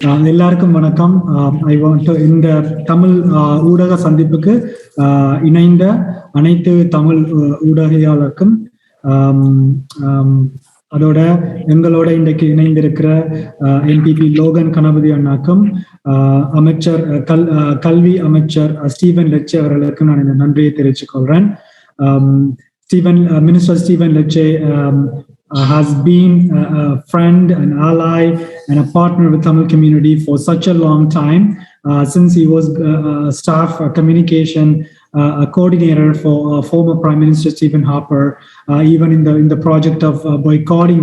எல்லாருக்கும் வணக்கம். I want to இந்த தமிழ் ஊடக சந்திப்புக்கு இணைந்த அனைத்து தமிழ் ஊடகையாளருக்கும் அதோட எங்களோட இன்றைக்கு இணைந்திருக்கிற என்பிபி லோகன் கணபதி அண்ணாக்கும் அமைச்சர் கல்வி அமைச்சர் ஸ்டீவன் லெச்சே அவர்களுக்கும் நான் இந்த நன்றியை தெரிவித்துக் கொள்றேன். Minister Stephen Lecce has been a friend, an ally, and a partner with Tamil community for such a long time, since he was staff communication coordinator for former Prime Minister Stephen Harper, even in the project of boycotting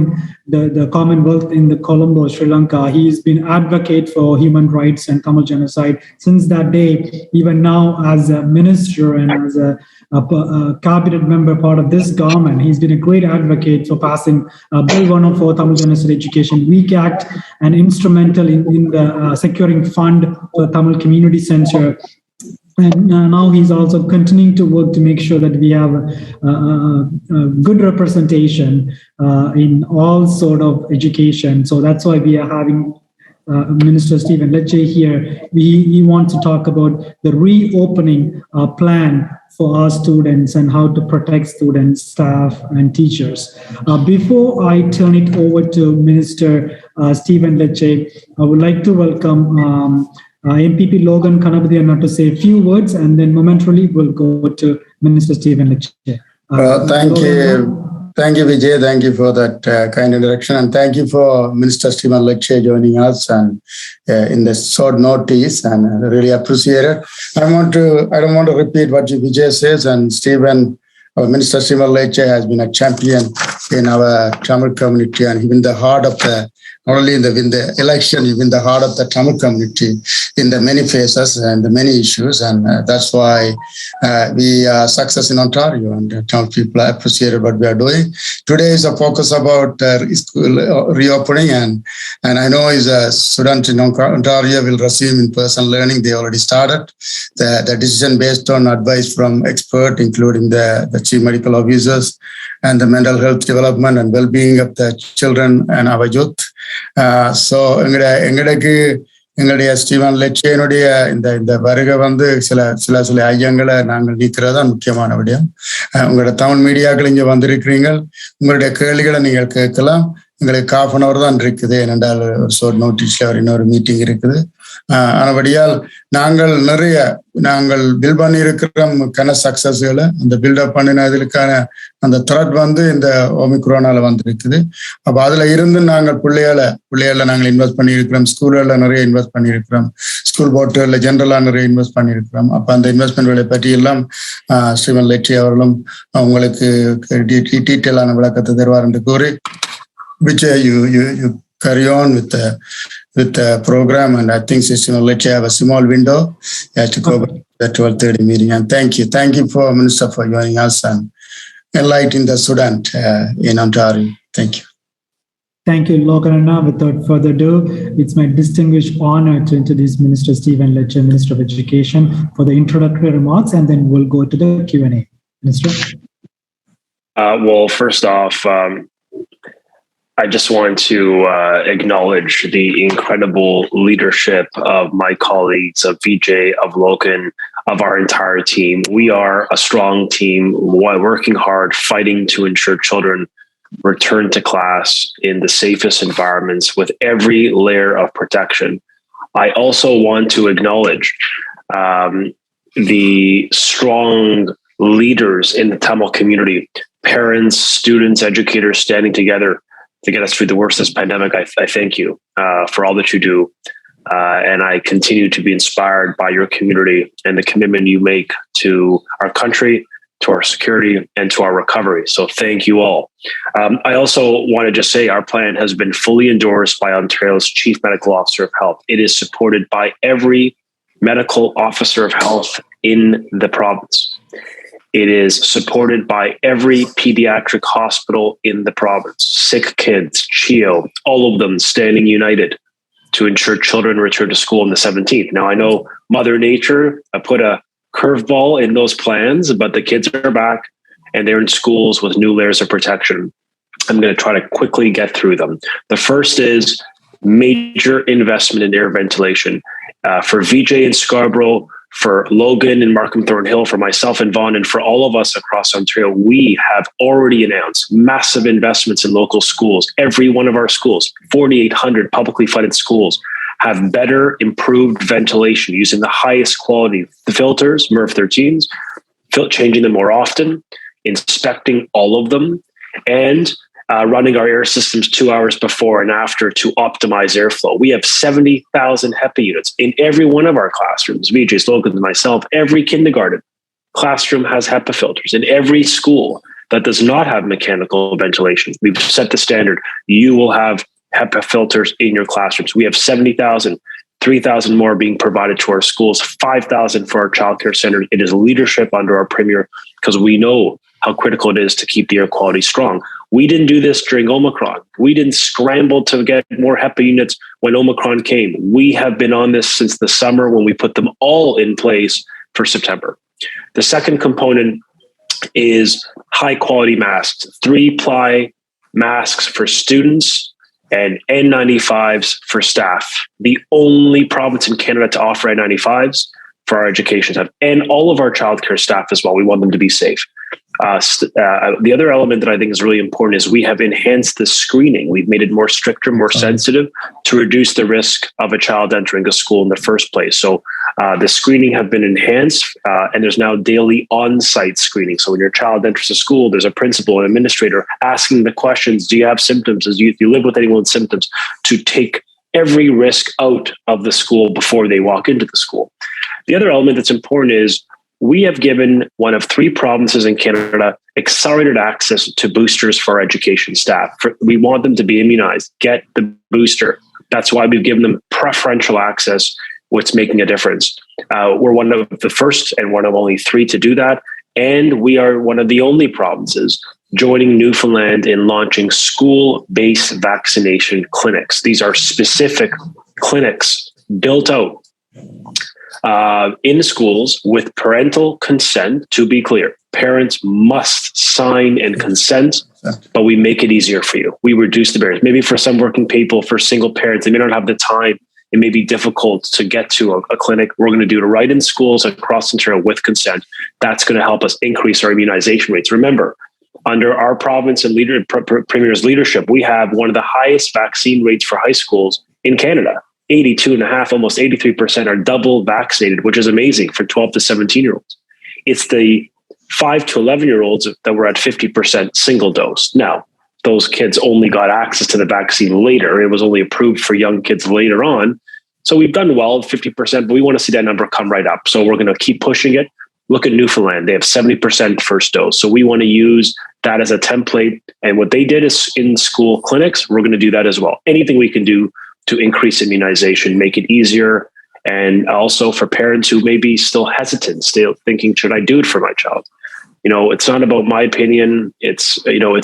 the Commonwealth in the Colombo, Sri Lanka. He's been advocate for human rights and Tamil genocide since that day. Even now, as a minister and as a cabinet member part of this government, he's been a great advocate for passing Bill 104 Tamil Genocide Education Week Act and instrumental in the securing fund for Tamil Community Center. And now he's also continuing to work to make sure that we have a good representation in all sort of education. So that's why we are having Minister Stephen Lecce here. We want to talk about the reopening plan for our students and how to protect students, staff, and teachers. Before I turn it over to Minister Stephen Lecce, I would like to welcome MPP Logan Kanabadi to say a few words, and then momentarily we'll go to Minister Stephen Lecce. Thank you, Vijay. Thank you for that kind introduction, and thank you for Minister Stephen Lecce joining us and in this short notice, and I really appreciate it. I don't want to repeat what Vijay says, and Minister Stephen Lecce has been a champion in our Tamil community, and even the heart of not only in the election, even the heart of the Tamil community in the many phases and the many issues, and that's why we are success in Ontario, and Tamil people appreciate what we are doing. Today is a focus about school reopening, and I know is a student in Ontario will resume in-person learning. They already started. The decision based on advice from experts, including the chief medical officers and the mental health development and well-being of the children and our youth. So எங்களுடைய Steven லெச்சேனுடைய இந்த வருகை சில ஐயங்களை நாங்கள் நீக்கிறதா முக்கியமான விடயம். உங்களோட தமிழ் மீடியாக்கள் இங்க வந்திருக்கிறீங்க, உங்களுடைய கேள்விகளை நீங்கள் கேட்கலாம். எங்களுக்கு 1/2 hour தான் இருக்குது, ஏனென்றால் ஒரு ஷோர்ட் நோட்டீஸ்ல இன்னொரு மீட்டிங் இருக்குது. ஆனபடியால் நாங்கள் பில்ட் பண்ணி இருக்கிற சக்சஸ்களை அந்த பில்டப் பண்ணினதுக்கான அந்த த்ரெட் இந்த ஒமிக்ரோனால வந்திருக்குது. அப்ப அதுல இருந்து நாங்கள் பிள்ளைகளை நாங்கள் இன்வெஸ்ட் பண்ணியிருக்கிறோம், ஸ்கூல்ல நிறைய இன்வெஸ்ட் பண்ணியிருக்கிறோம், ஸ்கூல் போர்ட்டுகள்ல ஜென்ரலா நிறைய இன்வெஸ்ட் பண்ணியிருக்கிறோம். அப்ப அந்த இன்வெஸ்ட்மெண்ட்களை பற்றி எல்லாம் ஸ்டீவன் லெச்சி அவர்களும் உங்களுக்கு டீட்டெயிலான விளக்கத்தை தருவார் என்று கூறி, which you carry on with the program, and I think Stephen Lecce have a small window to go back to the 12:30 meeting. And thank you for Minister for joining us and enlightening the student in Ontario. Thank you. Thank you, Logan. Without further ado, it's my distinguished honor to introduce Minister Stephen Lecce, Minister of Education, for the introductory remarks, and then we'll go to the Q&A. Minister. Well, first off, I just want to acknowledge the incredible leadership of my colleagues, of Vijay, of Logan, of our entire team. We are a strong team, working hard, fighting to ensure children return to class in the safest environments with every layer of protection. I also want to acknowledge the strong leaders in the Tamil community, parents, students, educators standing together to get us through the worst of this pandemic. I thank you for all that you do. And I continue to be inspired by your community and the commitment you make to our country, to our security, and to our recovery. So thank you all. I also want to just say our plan has been fully endorsed by Ontario's Chief Medical Officer of Health. It is supported by every medical officer of health in the province. It is supported by every pediatric hospital in the province, sick kids, CHEO, all of them standing united to ensure children return to school on the 17th. Now, I know Mother Nature put a curveball in those plans, but the kids are back and they're in schools with new layers of protection. I'm going to try to quickly get through them. The first is major investment in air ventilation. For VJ in Scarborough, for Logan and Markham Thornhill, for myself and Vaughan, and for all of us across Ontario, we have already announced massive investments in local schools. Every one of our schools, 4,800 publicly funded schools, have better improved ventilation using the highest quality filters, MERV 13s, changing them more often, inspecting all of them, and running our air systems 2 hours before and after to optimize airflow. We have 70,000 HEPA units in every one of our classrooms. VJ, Logan, and myself, every kindergarten classroom has HEPA filters. In every school that does not have mechanical ventilation, we've set the standard. You will have HEPA filters in your classrooms. We have 70,000, 3,000 more being provided to our schools, 5,000 for our childcare centers. It is leadership under our premier because we know how critical it is to keep the air quality strong. We didn't do this during Omicron. We didn't scramble to get more HEPA units when Omicron came. We have been on this since the summer when we put them all in place for September. The second component is high quality masks, 3-ply masks for students and N95s for staff. The only province in Canada to offer N95s for our education staff and all of our childcare staff as well. We want them to be safe. The other element that I think is really important is we have enhanced the screening. We've made it more stricter, more sensitive to reduce the risk of a child entering a school in the first place. So the screening have been enhanced and there's now daily on-site screening. So when your child enters a school, there's a principal and administrator asking the questions, do you have symptoms? Do you live with anyone with symptoms? To take every risk out of the school before they walk into the school. The other element that's important is we have given one of 3 provinces in Canada accelerated access to boosters for our education staff. We want them to be immunized, get the booster. That's why we've given them preferential access, what's making a difference. We're one of the first and one of only 3 to do that. And we are one of the only provinces joining Newfoundland in launching school-based vaccination clinics. These are specific clinics built out in schools with parental consent. To be clear, parents must sign and consent, but we make it easier for you. We reduce the barriers. Maybe for some working people, for single parents, they may not have the time. It may be difficult to get to a clinic. We're going to do it right in schools across Ontario with consent. That's going to help us increase our immunization rates. Remember, under our province and Premier's leadership, we have one of the highest vaccine rates for high schools in Canada. 82.5%, almost 83% are double vaccinated, which is amazing for 12 to 17-year-olds. It's the 5 to 11-year-olds that were at 50% single dose. Now, those kids only got access to the vaccine later. It was only approved for young kids later on. So we've done well, 50%, but we want to see that number come right up. So we're going to keep pushing it. Look at Newfoundland. They have 70% first dose. So we want to use that as a template. And what they did is in school clinics, we're going to do that as well. Anything we can do to increase immunization, make it easier. And also for parents who may be still hesitant, still thinking, should I do it for my child? You know, it's not about my opinion. It's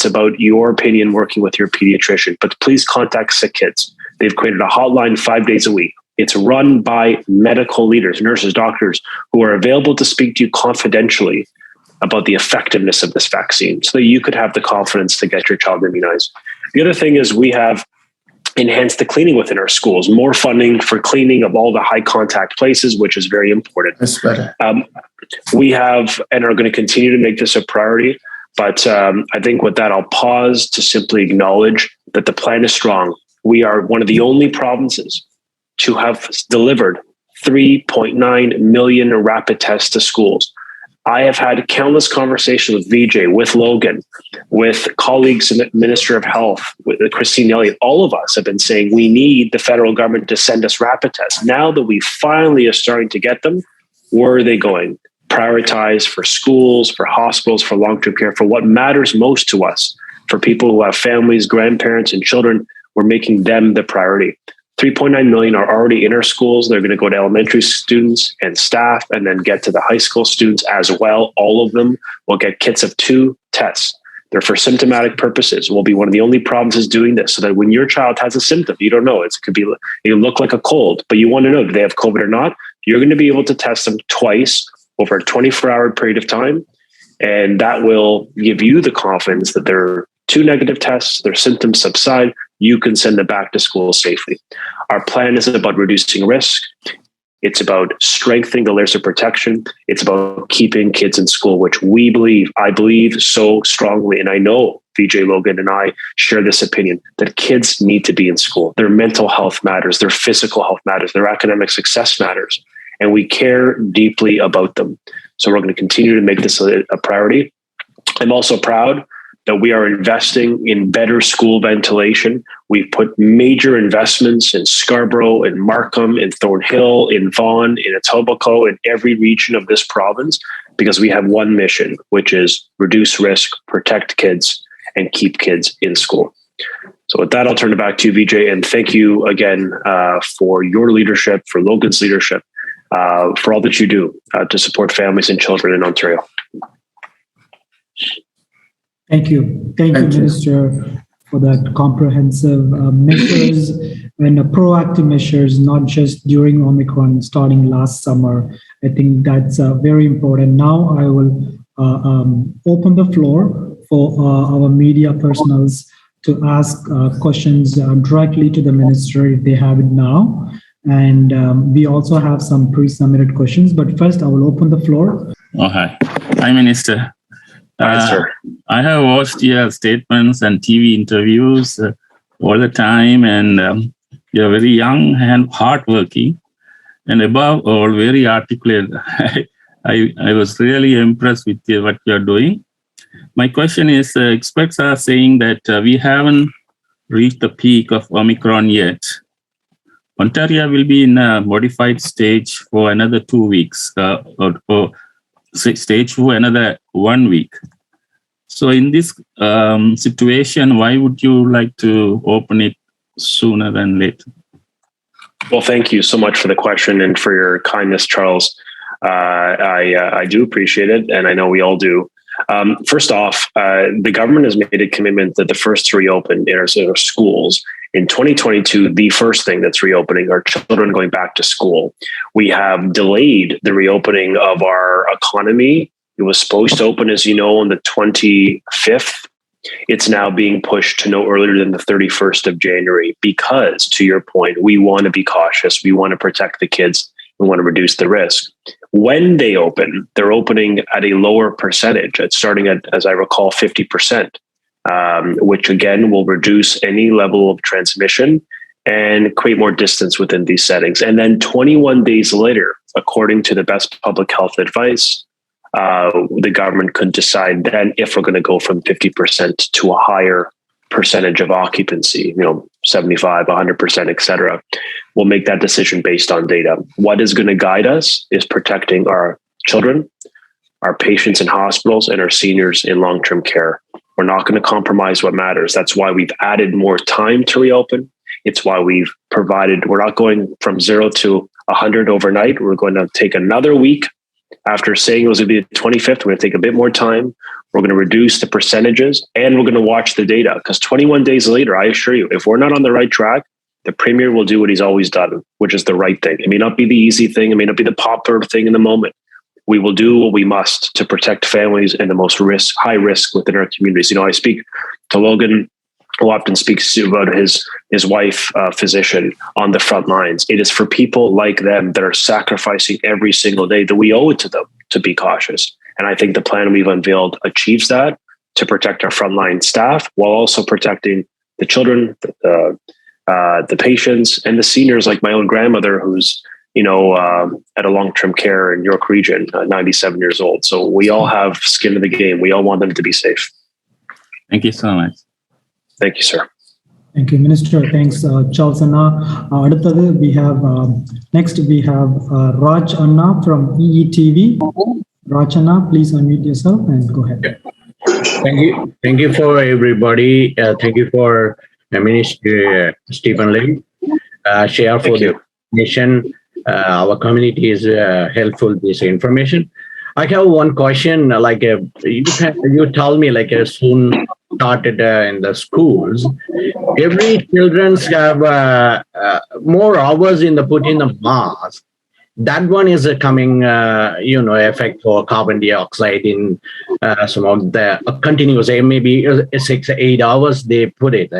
about your opinion working with your pediatrician. But please contact Sick Kids. They've created a hotline 5 days a week. It's run by medical leaders, nurses, doctors who are available to speak to you confidentially about the effectiveness of this vaccine so that you could have the confidence to get your child immunized. The other thing is we have enhanced the cleaning within our schools, more funding for cleaning of all the high contact places, which is very important. That's better. We have and are going to continue to make this a priority. But I think with that, I'll pause to simply acknowledge that the plan is strong. We are one of the only provinces to have delivered 3.9 million rapid tests to schools. I have had countless conversations with VJ, with Logan, with colleagues in the Minister of Health, with Christine Elliott. All of us have been saying we need the federal government to send us rapid tests. Now that we finally are starting to get them, where are they going? Prioritize for schools, for hospitals, for long-term care, for what matters most to us, for people who have families, grandparents, and children. We're making them the priority. 3.9 million are already in our schools. They're going to go to elementary students and staff and then get to the high school students as well. All of them will get kits of 2 tests. They're for symptomatic purposes. We'll be one of the only provinces doing this so that when your child has a symptom, you don't know, it look like a cold, but you want to know, do they have COVID or not? You're going to be able to test them twice over a 24-hour period of time. And that will give you the confidence that they're 2 negative tests, their symptoms subside, you can send them back to school safely. Our plan is about reducing risk. It's about strengthening the layers of protection. It's about keeping kids in school, which I believe so strongly, and I know VJ Logan and I share this opinion, that kids need to be in school. Their mental health matters, their physical health matters, their academic success matters, and we care deeply about them. So we're going to continue to make this a priority. I'm also proud that we are investing in better school ventilation. We've put major investments in Scarborough, in Markham, in Thornhill, in Vaughan, in Etobicoke, in every region of this province, because we have one mission, which is reduce risk, protect kids, and keep kids in school. So with that, I'll turn it back to you, Vijay, and thank you again for your leadership, for Logan's leadership, for all that you do to support families and children in Ontario. Thank you. Thank you, Minister, for that comprehensive measures and proactive measures, not just during Omicron, starting last summer. I think that's very important. Now I will open the floor for our media personals to ask questions directly to the minister if they have it now. And we also have some pre-submitted questions, but first I will open the floor. Oh, hi. Hi, Minister. Hi, sir. I have watched your statements and TV interviews all the time, and you're very young and hardworking, and above all, very articulate. I was really impressed with what you're doing. My question is, experts are saying that we haven't reached the peak of Omicron yet. Ontario will be in a modified stage for another 2 weeks, or stage for another 1 week. So in this situation, why would you like to open it sooner than later? Well, thank you so much for the question and for your kindness, Charles. I do appreciate it, and I know we all do. First off, the government has made a commitment that the first to reopen in our schools in 2022, the first thing that's reopening are children going back to school. We have delayed the reopening of our economy. It was supposed to open, as you know, on the 25th. It's now being pushed to no earlier than the 31st of January because, to your point, we want to be cautious. We want to protect the kids. We want to reduce the risk. When they open, they're opening at a lower percentage. It's starting at, as I recall, 50%. Which again will reduce any level of transmission and create more distance within these settings. And then 21 days later, according to the best public health advice, the government could decide then if we're going to go from 50% to a higher percentage of occupancy, 75, 100%, et cetera. We'll make that decision based on data. What is going to guide us is protecting our children, our patients in hospitals, and our seniors in long-term care. We're not going to compromise what matters. That's why we've added more time to reopen. It's why we're not going from 0 to 100 overnight. We're going to take another week. After saying it was going to be the 25th, we're going to take a bit more time. We're going to reduce the percentages, and we're going to watch the data, because 21 days later, I assure you, if we're not on the right track, the Premier will do what he's always done, which is the right thing. It may not be the easy thing. It may not be the popular thing in the moment. We will do what we must to protect families and the most high risk within our communities. I speak to Logan, who often speaks about his wife, physician, on the front lines. It is for people like them that are sacrificing every single day that we owe it to them to be cautious. And I think the plan we've unveiled achieves that, to protect our frontline staff while also protecting the children, the patients, and the seniors, like my own grandmother, who's at a long-term care in York Region, 97 years old. So we all have skin in the game. We all want them to be safe. Thank you so much. Thank you, sir. Thank you, Minister. Thanks, Charles Anna. Next we have Raj Anna from EETV. Raj Anna, please unmute yourself and go ahead. Thank you. Thank you for everybody. Thank you for Minister Stephen Lim. Share for the information. Our community is helpful with this information. I have one question. You told me soon started in the schools. Every children have more hours in the put in the mask. that one is a coming, effect for carbon dioxide in some of the continuous, maybe 6-8 hours they put it.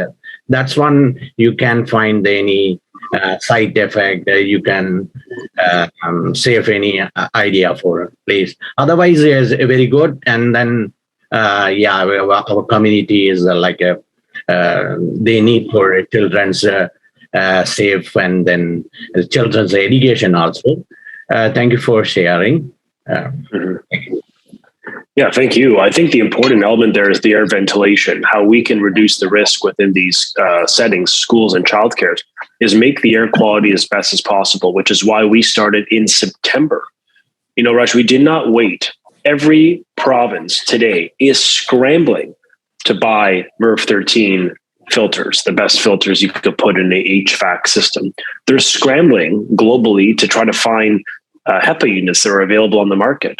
That's one you can find any side effect. You can save any idea for it, please. Otherwise, it's very good. And then, our community is like they need for children's safe, and then children's education also. Thank you for sharing. Yeah, thank you. I think the important element there is the air ventilation. How we can reduce the risk within these settings, schools and childcare, is make the air quality as best as possible, which is why we started in September. Raj, we did not wait. Every province today is scrambling to buy MERV 13 filters, the best filters you could put in a HVAC system. They're scrambling globally to try to find HEPA units that are available on the market.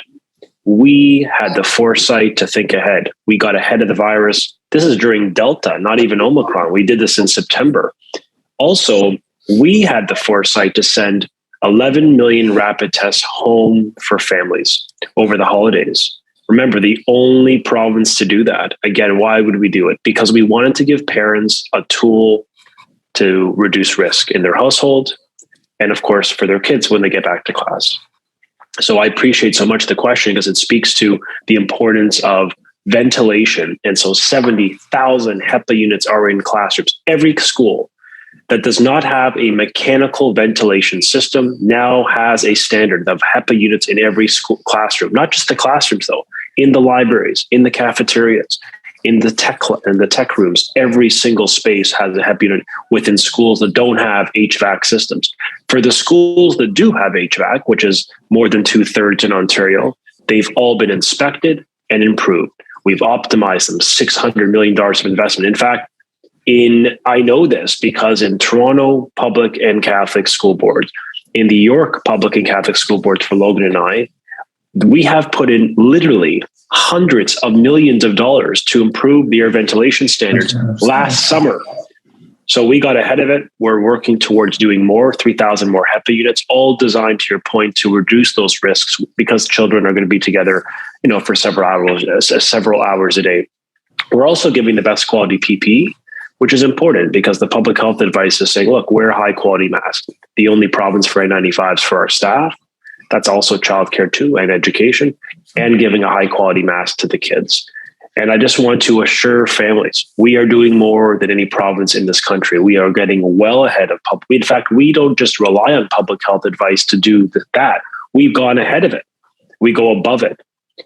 We had the foresight to think ahead. We got ahead of the virus. This is during Delta, not even Omicron. We did this in September. Also, we had the foresight to send 11 million rapid tests home for families over the holidays. Remember, the only province to do that. Again, why would we do it? Because we wanted to give parents a tool to reduce risk in their household and, of course, for their kids when they get back to class. So I appreciate so much the question because it speaks to the importance of ventilation. And so 70,000 HEPA units are in classrooms. Every school that does not have a mechanical ventilation system now has a standard of HEPA units in every school classroom, not just the classrooms though, in the libraries, in the cafeterias, in the tech rooms. Every single space has a HEPA unit within schools that don't have HVAC systems. For the schools that do have HVAC, which is more than 2/3 in Ontario, they've all been inspected and improved. We've optimized them, $600 million of investment. In fact, I know this because in Toronto Public and Catholic School Boards, in the York Public and Catholic School Boards for Logan and I, we have put in literally hundreds of millions of dollars to improve the air ventilation standards last summer. So we got ahead of it. We're working towards doing more, 3,000 more HEPA units, all designed, to your point, to reduce those risks because children are going to be together, for several hours a day. We're also giving the best quality PPE, which is important because the public health advice is saying, look, wear high quality masks. The only province for N95s for our staff. That's also childcare too, and education, and giving a high quality mask to the kids. And I just want to assure families, we are doing more than any province in this country. We are getting well ahead of public. In fact, we don't just rely on public health advice to do that. We've gone ahead of it. We go above it.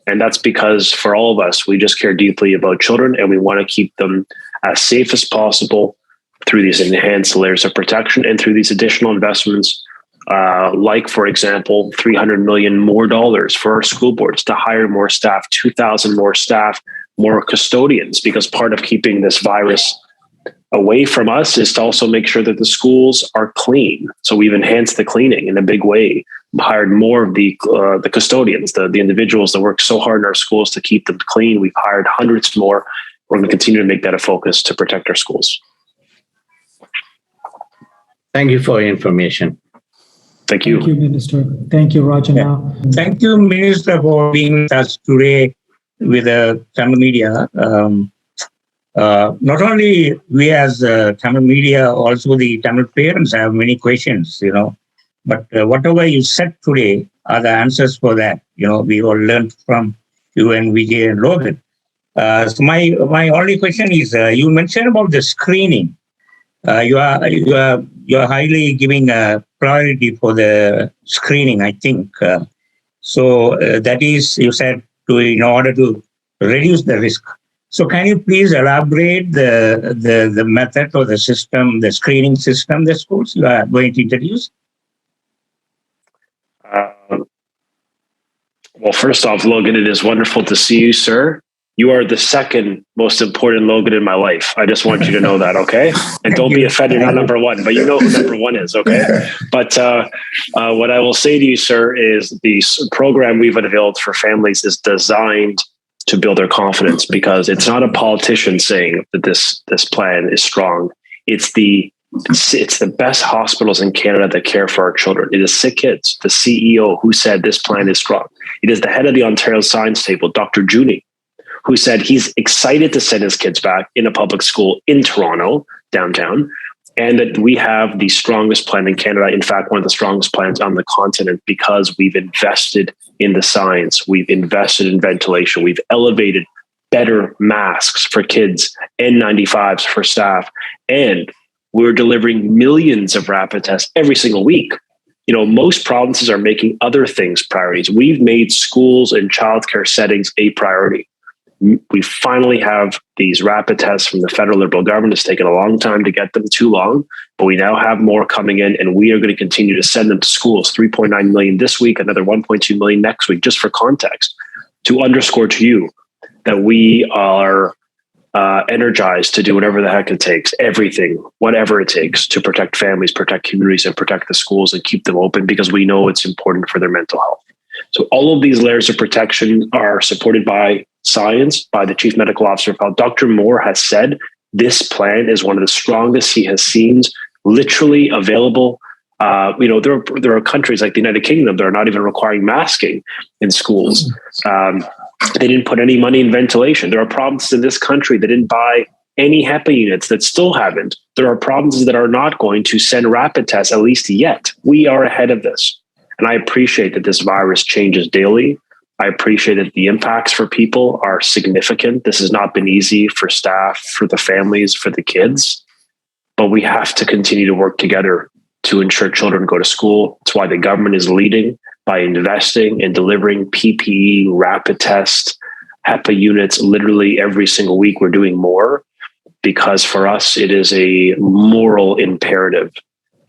And that's because for all of us, we just care deeply about children and we want to keep them as safe as possible through these enhanced layers of protection and through these additional investments. Like, for example, $300 million more for our school boards to hire more staff, 2,000 more staff, more custodians, because part of keeping this virus away from us is to also make sure that the schools are clean. So we've enhanced the cleaning in a big way, hired more of the custodians, the individuals that work so hard in our schools to keep them clean. We've hired hundreds more. We're going to continue to make that a focus to protect our schools. Thank you for your information. Thank you. Thank you, Minister. Thank you, Rajana. Thank you, Minister, for being with us today with the Tamil media. Not only we as Tamil media, also the Tamil parents have many questions, but whatever you said today are the answers for that. We all learned from you and Vijay and Logan. So my only question is, you mentioned about the screening. You are highly giving a priority for the screening, I think. So that is, you said, in order to reduce the risk. So can you please elaborate the method or the system, the screening system the schools you are going to introduce? Well, first off, Logan, it is wonderful to see you, sir. You are the second most important Logan in my life. I just want you to know that, okay? And don't be offended on number one, but you know who number one is, okay? But what I will say to you, sir, is the program we've unveiled for families is designed to build their confidence, because it's not a politician saying that this plan is strong. It's the It's the best hospitals in Canada that care for our children. It is Sick Kids, the CEO, who said this plan is strong. It is the head of the Ontario Science Table, Dr. Juni, who said he's excited to send his kids back in a public school in Toronto, downtown, and that we have the strongest plan in Canada. In fact, one of the strongest plans on the continent, because we've invested in the science, we've invested in ventilation, we've elevated better masks for kids, N95s for staff, and we're delivering millions of rapid tests every single week. You know, most provinces are making other things priorities. We've made schools and childcare settings a priority. We finally have these rapid tests from the federal Liberal government. It's taken a long time to get them, too long, but we now have more coming in, and we are going to continue to send them to schools. 3.9 million this week, another 1.2 million next week, just for context, to underscore to you that we are energized to do whatever the heck it takes, everything, whatever it takes to protect families, protect communities, and protect the schools and keep them open, because we know it's important for their mental health. So all of these layers of protection are supported by science, by the Chief Medical Officer of Health. Dr. Moore has said this plan is one of the strongest he has seen, literally available. There are countries like the United Kingdom that are not even requiring masking in schools. They didn't put any money in ventilation. There are provinces in this country that didn't buy any HEPA units, that still haven't. There are provinces that are not going to send rapid tests, at least yet. We are ahead of this. And I appreciate that this virus changes daily. I appreciate that the impacts for people are significant. This has not been easy for staff, for the families, for the kids. But we have to continue to work together to ensure children go to school. That's why the government is leading by investing and delivering PPE, rapid tests, HEPA units literally every single week. We're doing more because for us, it is a moral imperative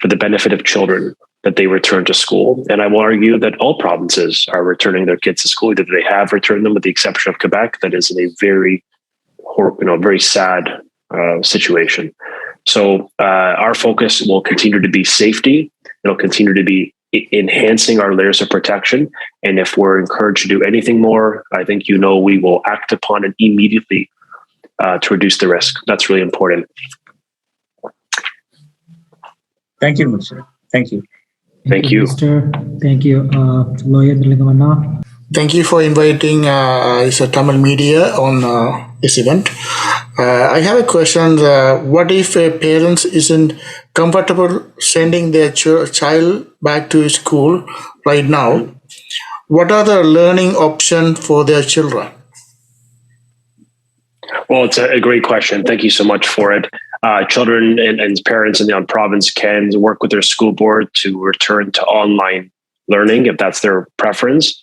for the benefit of children that they return to school. And I will argue that all provinces are returning their kids to school, that they have returned them with the exception of Quebec. That is a very, very sad situation. So our focus will continue to be safety. It'll continue to be enhancing our layers of protection. And if we're encouraged to do anything more, I think, we will act upon it immediately to reduce the risk. That's really important. Thank you, Mr. Thank you. Thank you. Minister. Thank you, Lawyer Nilingavanna. Thank you for inviting Tamil media on this event. I have a question. What if a parent isn't comfortable sending their child back to school right now? What are the learning options for their children? Well, it's a great question. Thank you so much for it. Children and parents in the province can work with their school board to return to online learning if that's their preference.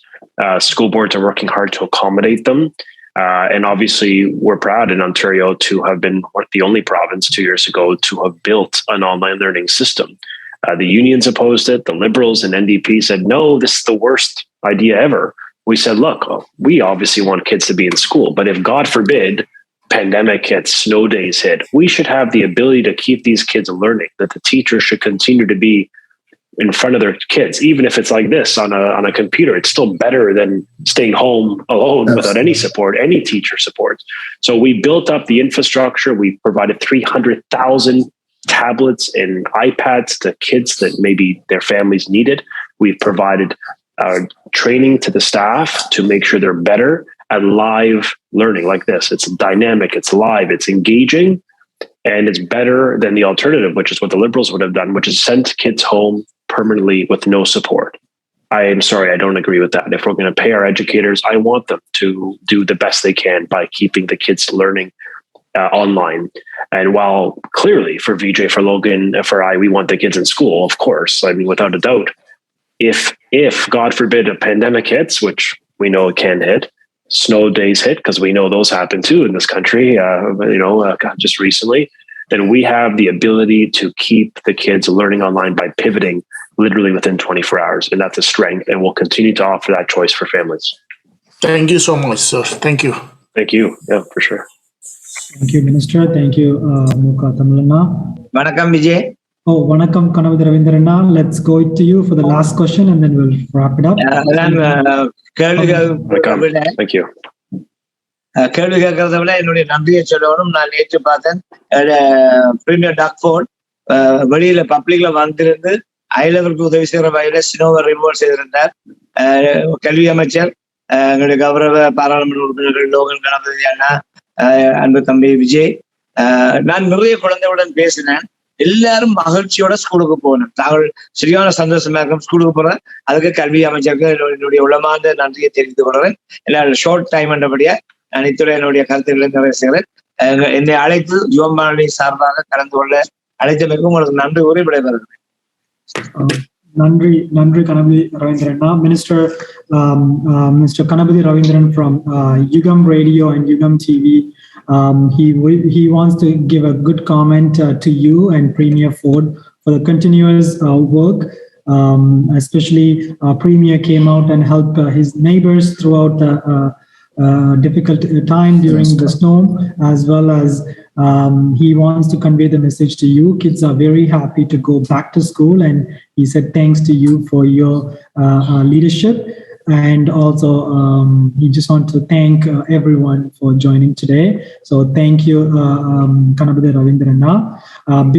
School boards are working hard to accommodate them. And obviously, we're proud in Ontario to have been the only province 2 years ago to have built an online learning system. The unions opposed it. The Liberals and NDP said, no, this is the worst idea ever. We said, look, we obviously want kids to be in school, but if God forbid, pandemic hits, snow days hit, we should have the ability to keep these kids learning, that the teachers should continue to be in front of their kids, even if it's like this on a computer. It's still better than staying home alone without any support, any teacher support. So we built up the infrastructure. We provided 300,000 tablets and iPads to kids that maybe their families needed. We've provided training to the staff to make sure they're better at live learning like this. It's dynamic, it's live, it's engaging, and it's better than the alternative, which is what the Liberals would have done, which is send kids home permanently with no support. I am sorry, I don't agree with that. If we're going to pay our educators, I want them to do the best they can by keeping the kids learning online. And while clearly for VJ, for Logan, for we want the kids in school, of course, I mean, without a doubt, if God forbid a pandemic hits, which we know it can hit, snow days hit, because we know those happen too in this country, just recently, then we have the ability to keep the kids learning online by pivoting literally within 24 hours. And that's a strength. And we'll continue to offer that choice for families. Thank you so much, sir. Thank you. Thank you. Yeah, for sure. Thank you, Minister. Thank you, Muka Tamilanna. Vanakkam, Vijay. Oh, Vanakkam, Kanavida Ravindrana. Let's go to you for the last question and then we'll wrap it up. Thank you. கேள்வி கேட்கறத விட என்னுடைய நன்றியை சொல்லணும். நான் நேற்று பார்த்தேன் premier டாக்ஃபோர்ட் வெளியில பப்ளிக்ல வந்திருந்து அயலவருக்கு உதவி செய்கிற வகையில சினோவை ரிமூவ் செய்திருந்தார். கல்வி அமைச்சர், எங்களுடைய கௌரவ பாராளுமன்ற உறுப்பினர்கள் லோகன் கணபதி அண்ணா, அன்பு தம்பி விஜய், நான் நிறைய குழந்தைகளுடன் பேசினேன். எல்லாரும் மகிழ்ச்சியோட ஸ்கூலுக்கு போகணும். தாங்கள் சரியான சந்தோஷமா இருக்கும் ஸ்கூலுக்கு போறேன். அதுக்கு கல்வி அமைச்சருக்கு என்னுடைய உளமார்ந்த நன்றியை தெரிவித்துக் கொள்கிறேன். என்னால் ஷார்ட் டைம் என்றபடியா நான் இத்துறை என்னுடைய கருத்துக்களை நிறைய செய்கிறேன். என்னை அழைத்து ஜோம்பானி சார்பாக கலந்து கொள்ள அழைத்தமைக்கு உங்களுக்கு நன்றி கூறி விடைபெறுகிறேன். Nandri Kanabudi Ravindran. Mr. Kanabudi Ravindran from Yugam Radio and Yugam TV. He wants to give a good comment to you and Premier Ford for the continuous work. Especially Premier came out and helped his neighbors throughout the difficult time during the storm, as well as he wants to convey the message to you. Kids are very happy to go back to school, and he said thanks to you for your leadership. And also, he just wants to thank everyone for joining today. So thank you, Kanabudi Ravindran.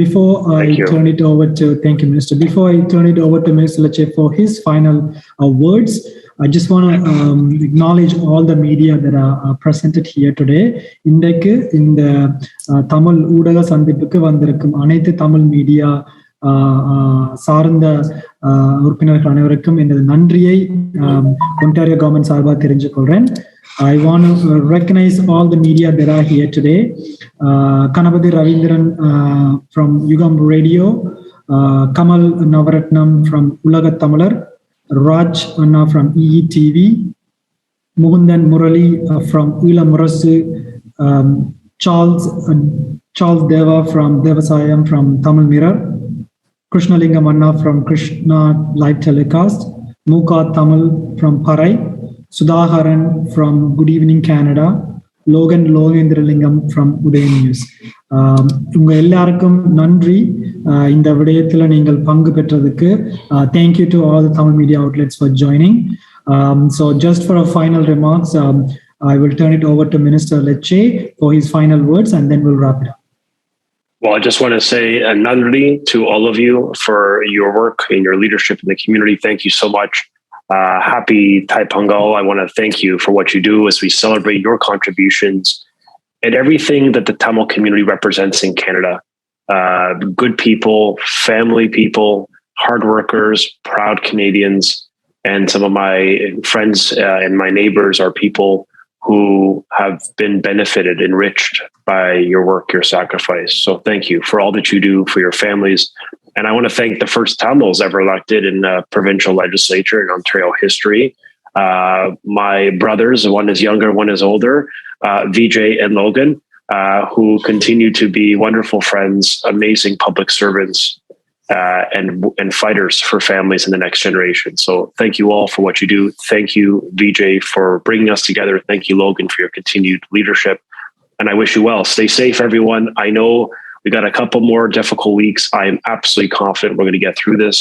Before I turn it over to, thank you, Minister. Before I turn it over to Minister Leche for his final words, I just want to acknowledge all the media that are presented here today. இன்றைக்கு இந்த தமிழ் ஊடக சந்திப்புக்கு வந்திருக்கும் அனைத்து Tamil media சார்ந்த உறுப்பினர்கள் அனைவருக்கும் எனது நன்றியை ஒன்டாரியோ கவர்மெண்ட் சார்பாக தெரிஞ்சுக்கொள்றேன். I want to recognize all the media that are here today. Kanabudi Ravindran from Yugam Radio, Kamal Navaratnam from Ulaga Tamilar, Raj Anna from EETV, Mukundan Murali from Ila Murasu, Charles Deva from Devasayam from Tamil Mirror, Krishnalingam Anna from Krishna Live Telecast, Muka Tamil from Parai, Sudhaharan from Good Evening Canada, Logan Logendralingam from Uday News. உங்க எல்லாருக்கும் நன்றி இந்த விடயத்துல நீங்கள் பங்கு பெற்றதுக்கு. Thank you to all the Tamil media outlets for joining. So just for a final remarks, I will turn it over to Minister Leche for his final words, and then we'll wrap it up. Well, I just want to say a nandri to all of you for your work and your leadership in the community. Thank you so much. Happy Thai Pongal. I want to thank you for what you do as we celebrate your contributions and everything that the Tamil community represents in Canada. Good people, family people, hard workers, proud Canadians, and some of my friends and my neighbors are people who have been benefited, enriched by your work, your sacrifice. So thank you for all that you do for your families. And I want to thank the first Tamils ever elected in the provincial legislature in Ontario history. My brothers, one is younger, one is older, Vijay and Logan, who continue to be wonderful friends, amazing public servants, and fighters for families in the next generation. So thank you all for what you do. Thank you, Vijay, for bringing us together. Thank you, Logan, for your continued leadership. And I wish you well. Stay safe, everyone. I know we got a couple more difficult weeks. I am absolutely confident we're going to get through this,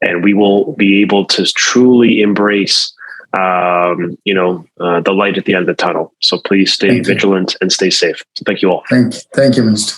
and we will be able to truly embrace, the light at the end of the tunnel. So please stay vigilant and stay safe. So thank you all. Thank you, Minister.